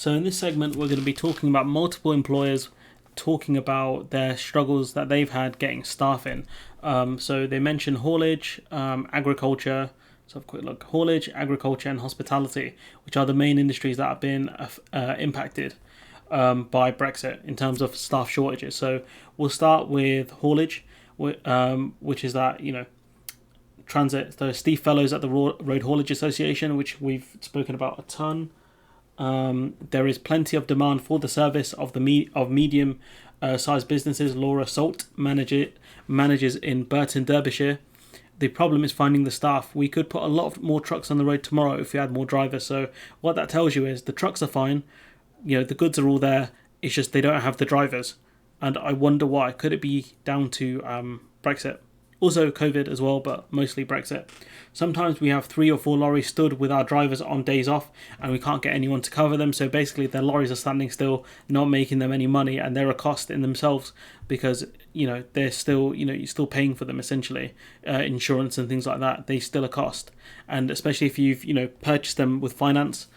So in this segment, we're going to be talking about multiple employers talking about their struggles that they've had getting staff in. So they mention haulage, agriculture. So have a quick look. Haulage, agriculture, and hospitality, which are the main industries that have been impacted by Brexit in terms of staff shortages. So we'll start with haulage, which is that, transit. So Steve Fellows at the Road Haulage Association, which we've spoken about a ton. There is plenty of demand for the service of medium sized businesses. Laura Salt manages in Burton, Derbyshire. The problem is finding the staff. We could put a lot more trucks on the road tomorrow if we had more drivers. So what that tells you is the trucks are fine. The goods are all there. It's just they don't have the drivers. And I wonder why. Could it be down to Brexit? Also COVID as well, but mostly Brexit. Sometimes we have 3 or 4 lorries stood with our drivers on days off and we can't get anyone to cover them. So basically their lorries are standing still, not making them any money, and they're a cost in themselves because, they're still, you're still paying for them essentially. Insurance and things like that, they still a cost. And especially if you've, purchased them with finance,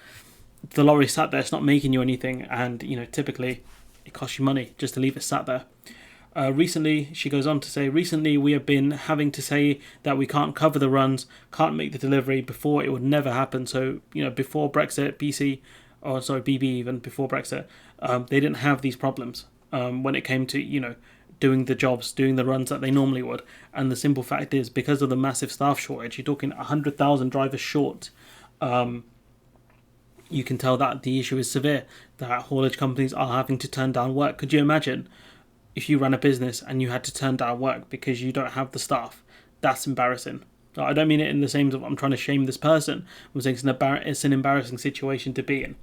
the lorry sat there, it's not making you anything. And, typically it costs you money just to leave it sat there. She goes on to say, recently we have been having to say that we can't cover the runs, can't make the delivery. Before it would never happen. So, before Brexit, BB even, before Brexit, they didn't have these problems when it came to, doing the jobs, doing the runs that they normally would. And the simple fact is, because of the massive staff shortage, you're talking 100,000 drivers short. You can tell that the issue is severe, that haulage companies are having to turn down work. Could you imagine if you ran a business and you had to turn down work because you don't have the staff? That's embarrassing. I don't mean it in the same way I'm trying to shame this person. I'm saying it's an embarrassing situation to be in.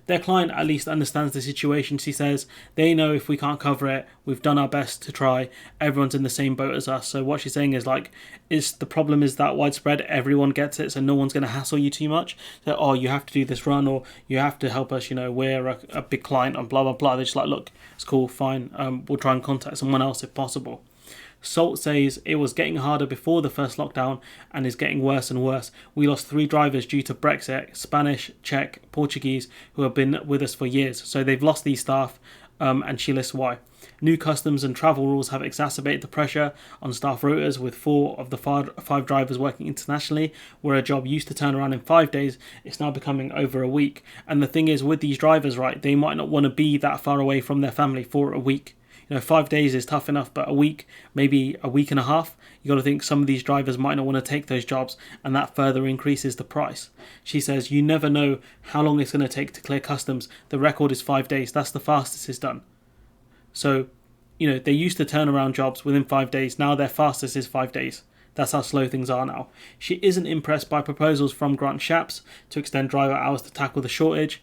Their client at least understands the situation. She says they know if we can't cover it, we've done our best to try. Everyone's in the same boat as us. So what she's saying is is the problem is that widespread, everyone gets it, so no one's going to hassle you too much. So, you have to do this run, or you have to help us, we're a big client and blah, blah, blah. They're just look, it's cool, fine. We'll try and contact someone else if possible. Salt says it was getting harder before the first lockdown and is getting worse and worse. We lost 3 drivers due to Brexit, Spanish, Czech, Portuguese, who have been with us for years. So they've lost these staff, and she lists why. New customs and travel rules have exacerbated the pressure on staff rotas, with 4 of the 5 drivers working internationally, where a job used to turn around in 5 days, it's now becoming over a week. And the thing is, with these drivers, right, they might not want to be that far away from their family for a week. 5 days is tough enough, but a week, maybe a week and a half, you got to think some of these drivers might not want to take those jobs, and that further increases the price. She says, you never know how long it's going to take to clear customs. The record is 5 days. That's the fastest it's done. So, they used to turn around jobs within 5 days. Now their fastest is 5 days. That's how slow things are now. She isn't impressed by proposals from Grant Shapps to extend driver hours to tackle the shortage.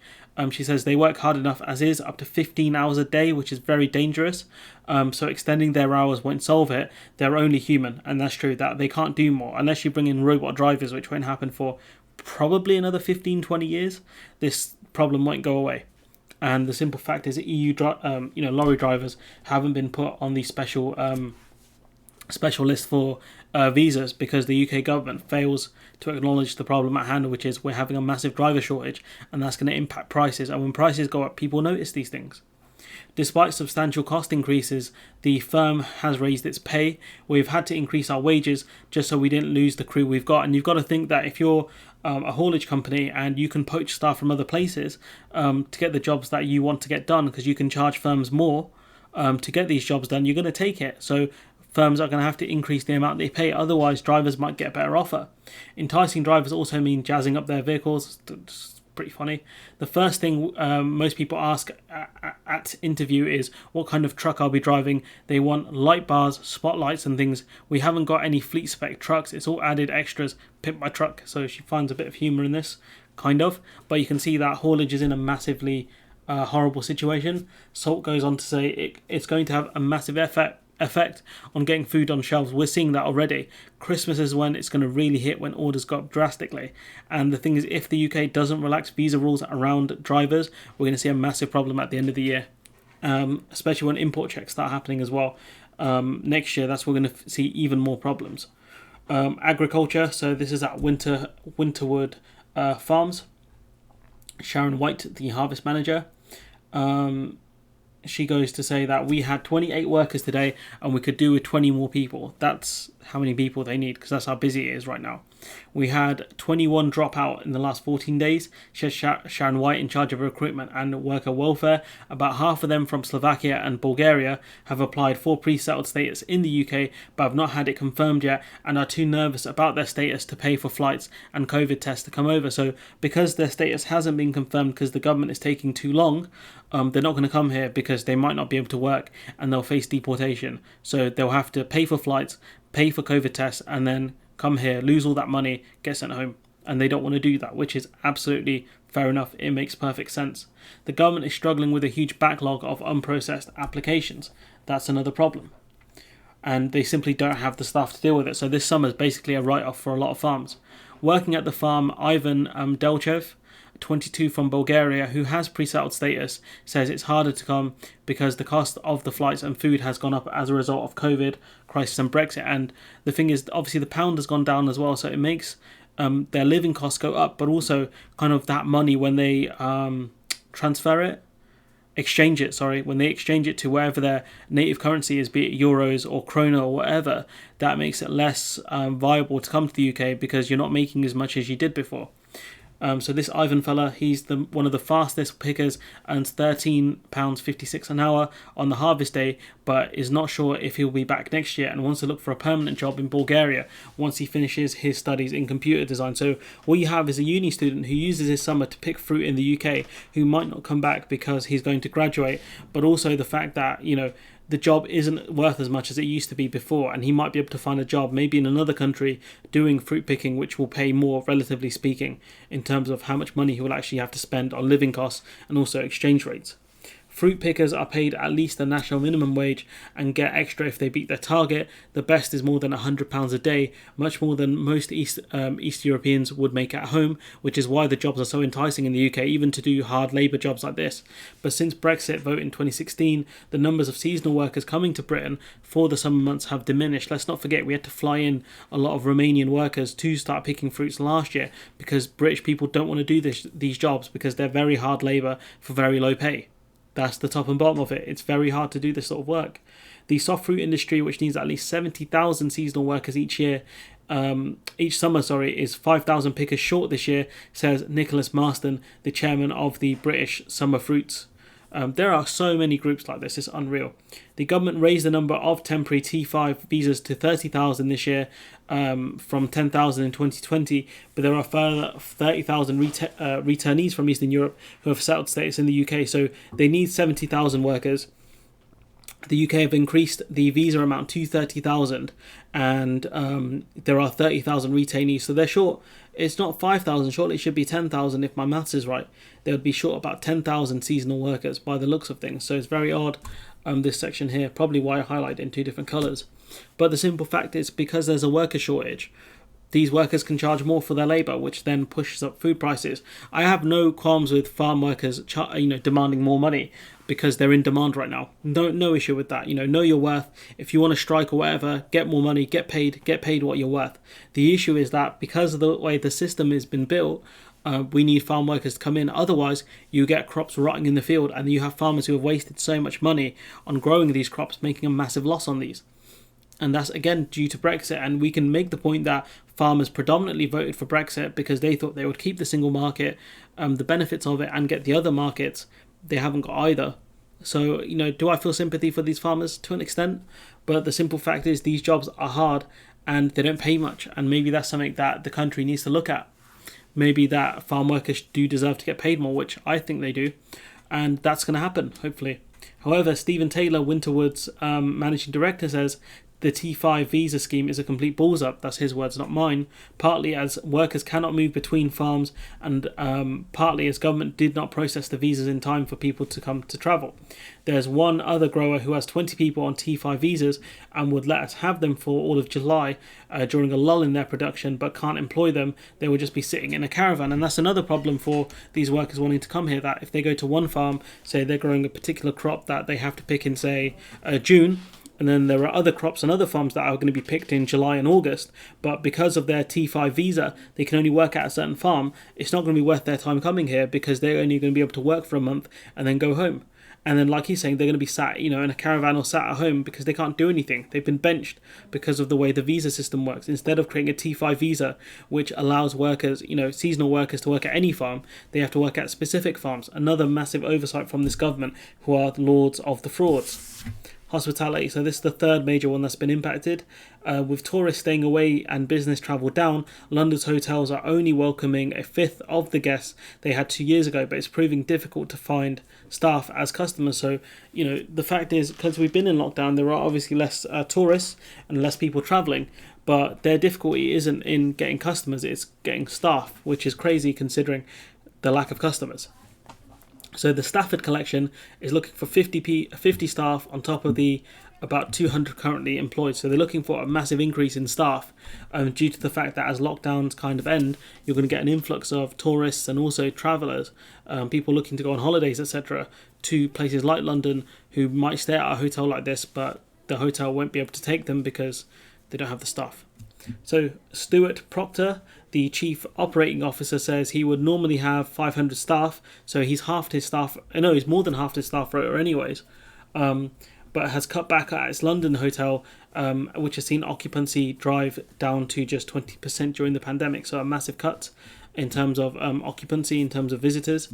She says they work hard enough as is, up to 15 hours a day, which is very dangerous. So extending their hours won't solve it. They're only human, and that's true, that they can't do more. Unless you bring in robot drivers, which won't happen for probably another 15, 20 years, this problem won't go away. And the simple fact is that lorry drivers haven't been put on the special list for visas because the UK government fails to acknowledge the problem at hand, which is we're having a massive driver shortage, and that's going to impact prices. And when prices go up, people notice these things. Despite substantial cost increases, the firm has raised its pay. We've had to increase our wages just so we didn't lose the crew we've got. And you've got to think that if you're a haulage company and you can poach staff from other places to get the jobs that you want to get done, because you can charge firms more to get these jobs done, you're going to take it. So firms are going to have to increase the amount they pay. Otherwise, drivers might get a better offer. Enticing drivers also mean jazzing up their vehicles. It's pretty funny. The first thing most people ask at interview is, what kind of truck I'll be driving? They want light bars, spotlights and things. We haven't got any fleet spec trucks. It's all added extras. Pimp my truck. So she finds a bit of humour in this, kind of. But you can see that haulage is in a massively horrible situation. Salt goes on to say it's going to have a massive effect on getting food on shelves. We're seeing that already. Christmas is when it's going to really hit, when orders go up drastically. And the thing is, if the UK doesn't relax visa rules around drivers, we're going to see a massive problem at the end of the year, especially when import checks start happening as well. Next year, that's when we're going to see even more problems. Agriculture, so this is at Winterwood Farms. Sharon White, the harvest manager, she goes to say that we had 28 workers today and we could do with 20 more people. That's how many people they need, because that's how busy it is right now. We had 21 drop out in the last 14 days. She has Sharon White in charge of recruitment and worker welfare. About half of them from Slovakia and Bulgaria have applied for pre-settled status in the UK but have not had it confirmed yet and are too nervous about their status to pay for flights and COVID tests to come over. So because their status hasn't been confirmed because the government is taking too long, they're not going to come here because they might not be able to work and they'll face deportation. So they'll have to pay for flights, pay for COVID tests, and then come here, lose all that money, get sent home. And they don't want to do that, which is absolutely fair enough. It makes perfect sense. The government is struggling with a huge backlog of unprocessed applications. That's another problem. And they simply don't have the staff to deal with it. So this summer is basically a write-off for a lot of farms. Working at the farm, Ivan Delchev, 22 from Bulgaria, who has pre-settled status, says it's harder to come because the cost of the flights and food has gone up as a result of COVID, crisis and Brexit. And the thing is, obviously the pound has gone down as well, so it makes their living costs go up, but also kind of that money when they when they exchange it to wherever their native currency is, be it euros or krona or whatever, that makes it less viable to come to the UK because you're not making as much as you did before. So this Ivan fella, he's one of the fastest pickers, earns £13.56 an hour on the harvest day, but is not sure if he'll be back next year and wants to look for a permanent job in Bulgaria once he finishes his studies in computer design. So what you have is a uni student who uses his summer to pick fruit in the UK, who might not come back because he's going to graduate, but also the fact that, the job isn't worth as much as it used to be before, and he might be able to find a job maybe in another country doing fruit picking, which will pay more, relatively speaking, in terms of how much money he will actually have to spend on living costs and also exchange rates. Fruit pickers are paid at least the national minimum wage and get extra if they beat their target. The best is more than £100 a day, much more than most East Europeans would make at home, which is why the jobs are so enticing in the UK, even to do hard labour jobs like this. But since Brexit vote in 2016, the numbers of seasonal workers coming to Britain for the summer months have diminished. Let's not forget we had to fly in a lot of Romanian workers to start picking fruits last year because British people don't want to do these jobs because they're very hard labour for very low pay. That's the top and bottom of it. It's very hard to do this sort of work. The soft fruit industry, which needs at least 70,000 seasonal workers each summer, is 5,000 pickers short this year, says Nicholas Marston, the chairman of the British Summer Fruits. There are so many groups like this, it's unreal. The government raised the number of temporary T5 visas to 30,000 this year from 10,000 in 2020, but there are further 30,000 returnees from Eastern Europe who have settled status in the UK, so they need 70,000 workers. The UK have increased the visa amount to 30,000 and there are 30,000 retainees, so they're short. It's not 5,000, surely it should be 10,000 if my maths is right. They would be short about 10,000 seasonal workers by the looks of things, so it's very odd, this section here, probably why I highlighted in two different colours. But the simple fact is, because there's a worker shortage, these workers can charge more for their labour, which then pushes up food prices. I have no qualms with farm workers demanding more money because they're in demand right now. No issue with that. Know your worth. If you want to strike or whatever, get more money, get paid what you're worth. The issue is that because of the way the system has been built, we need farm workers to come in. Otherwise, you get crops rotting in the field and you have farmers who have wasted so much money on growing these crops, making a massive loss on these. And that's, again, due to Brexit. And we can make the point that farmers predominantly voted for Brexit because they thought they would keep the single market, the benefits of it, and get the other markets. They haven't got either. So, do I feel sympathy for these farmers? To an extent. But the simple fact is these jobs are hard and they don't pay much. And maybe that's something that the country needs to look at. Maybe that farm workers do deserve to get paid more, which I think they do. And that's going to happen, hopefully. However, Stephen Taylor, Winterwood's managing director, says the T5 visa scheme is a complete balls up. That's his words, not mine. Partly as workers cannot move between farms and partly as government did not process the visas in time for people to come to travel. There's one other grower who has 20 people on T5 visas and would let us have them for all of July during a lull in their production, but can't employ them. They would just be sitting in a caravan. And that's another problem for these workers wanting to come here, that if they go to one farm, say they're growing a particular crop that they have to pick in, say, June, And then there are other crops and other farms that are going to be picked in July and August, but because of their T5 visa, they can only work at a certain farm. It's not going to be worth their time coming here because they're only going to be able to work for a month and then go home. And then, like he's saying, they're going to be sat, in a caravan or sat at home because they can't do anything. They've been benched because of the way the visa system works. Instead of creating a T5 visa, which allows workers, seasonal workers to work at any farm, they have to work at specific farms. Another massive oversight from this government, who are the lords of the frauds. Hospitality. So this is the third major one that's been impacted. With tourists staying away and business travel down, London's hotels are only welcoming a fifth of the guests they had 2 years ago, but it's proving difficult to find staff as customers. So, the fact is, because we've been in lockdown, there are obviously less tourists and less people travelling, but their difficulty isn't in getting customers, it's getting staff, which is crazy considering the lack of customers. So the Stafford collection is looking for 50 staff on top of the about 200 currently employed. So they're looking for a massive increase in staff due to the fact that as lockdowns kind of end, you're going to get an influx of tourists and also travellers, people looking to go on holidays, etc., to places like London who might stay at a hotel like this, but the hotel won't be able to take them because they don't have the staff. So Stuart Proctor, the chief operating officer, says he would normally have 500 staff, so he's halved his staff. No, he's more than halved his staff rota anyways, but has cut back at its London hotel, which has seen occupancy drive down to just 20% during the pandemic, so a massive cut in terms of occupancy, in terms of visitors.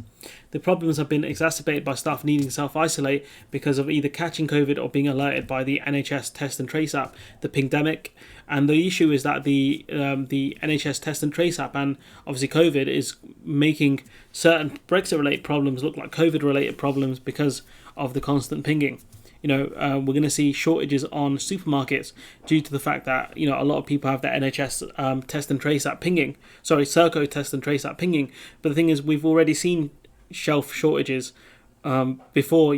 The problems have been exacerbated by staff needing to self-isolate because of either catching COVID or being alerted by the NHS Test and Trace app, the Pingdemic. And the issue is that the NHS Test and Trace app and obviously COVID is making certain Brexit-related problems look like COVID-related problems because of the constant pinging. We're going to see shortages on supermarkets due to the fact that, a lot of people have the NHS Test and Trace app pinging. Sorry, Serco Test and Trace app pinging. But the thing is, we've already seen shelf shortages before,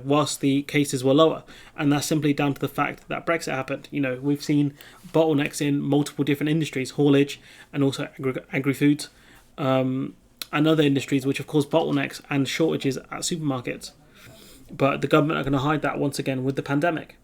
whilst the cases were lower. And that's simply down to the fact that Brexit happened. We've seen bottlenecks in multiple different industries, haulage and also agri-foods, and other industries which have caused bottlenecks and shortages at supermarkets. But the government are going to hide that once again with the pandemic.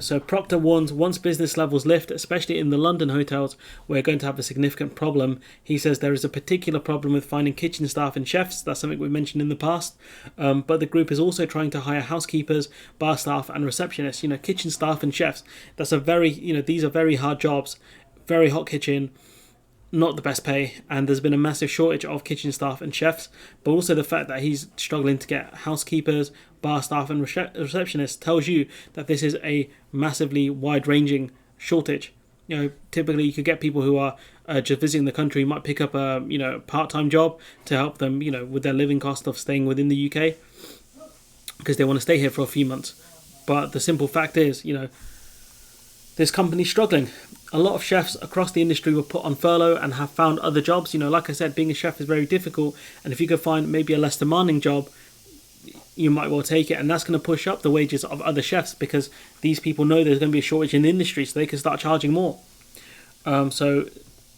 So Proctor warns once business levels lift, especially in the London hotels, we're going to have a significant problem. He says there is a particular problem with finding kitchen staff and chefs. That's something we mentioned in the past. But the group is also trying to hire housekeepers, bar staff and receptionists. Kitchen staff and chefs. That's a very, these are very hard jobs, very hot kitchen, not the best pay, and there's been a massive shortage of kitchen staff and chefs, but also the fact that he's struggling to get housekeepers, bar staff and receptionists tells you that this is a massively wide-ranging shortage. Typically you could get people who are just visiting the country, might pick up a part-time job to help them with their living cost of staying within the UK because they want to stay here for a few months. But the simple fact is, this company's struggling. A lot of chefs across the industry were put on furlough and have found other jobs. Like I said, being a chef is very difficult, and if you could find maybe a less demanding job, you might well take it, and that's going to push up the wages of other chefs because these people know there's going to be a shortage in the industry, so they can start charging more. So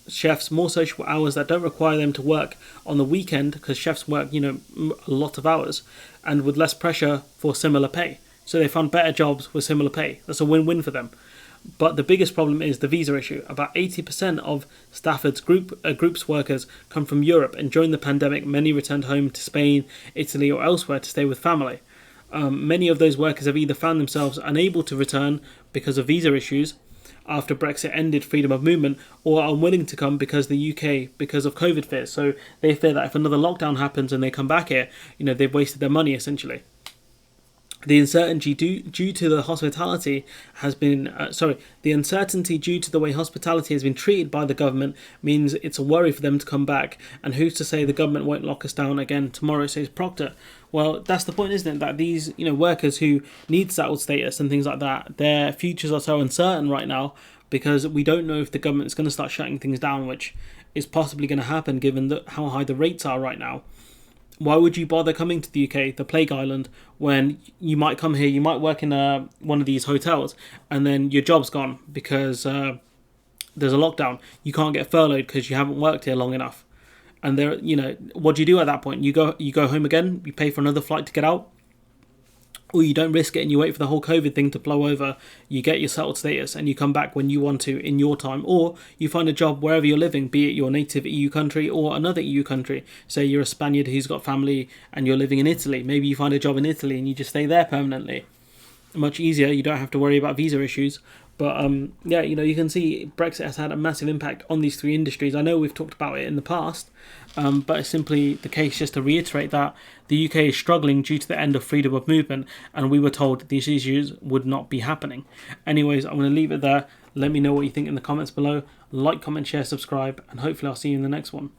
chefs, more social hours that don't require them to work on the weekend, because chefs work, a lot of hours, and with less pressure for similar pay. So they found better jobs with similar pay. That's a win-win for them. But the biggest problem is the visa issue. About 80% of Stafford's group's workers come from Europe, and during the pandemic, many returned home to Spain, Italy, or elsewhere to stay with family. Many of those workers have either found themselves unable to return because of visa issues after Brexit ended freedom of movement, or are unwilling to come because the UK, because of COVID fears. So they fear that if another lockdown happens and they come back here, they've wasted their money essentially. The uncertainty due to the hospitality has been the uncertainty due to the way hospitality has been treated by the government means it's a worry for them to come back. And who's to say the government won't lock us down again tomorrow, says Proctor. Well, that's the point, isn't it? That these workers who need settled status and things like that, their futures are so uncertain right now because we don't know if the government is going to start shutting things down, which is possibly going to happen given how high the rates are right now. Why would you bother coming to the UK, the plague island, when you might come here, you might work in one of these hotels, and then your job's gone because there's a lockdown. You can't get furloughed because you haven't worked here long enough. And what do you do at that point? You go home again, you pay for another flight to get out? or you don't risk it and you wait for the whole COVID thing to blow over, you get your settled status and you come back when you want to in your time, or you find a job wherever you're living, be it your native EU country or another EU country. Say you're a Spaniard who's got family and you're living in Italy, maybe you find a job in Italy and you just stay there permanently. Much easier, you don't have to worry about visa issues. But yeah, you can see Brexit has had a massive impact on these three industries. I know we've talked about it in the past, but it's simply the case just to reiterate that the UK is struggling due to the end of freedom of movement, and we were told these issues would not be happening. Anyways, I'm going to leave it there. Let me know what you think in the comments below. Like, comment, share, subscribe, and hopefully I'll see you in the next one.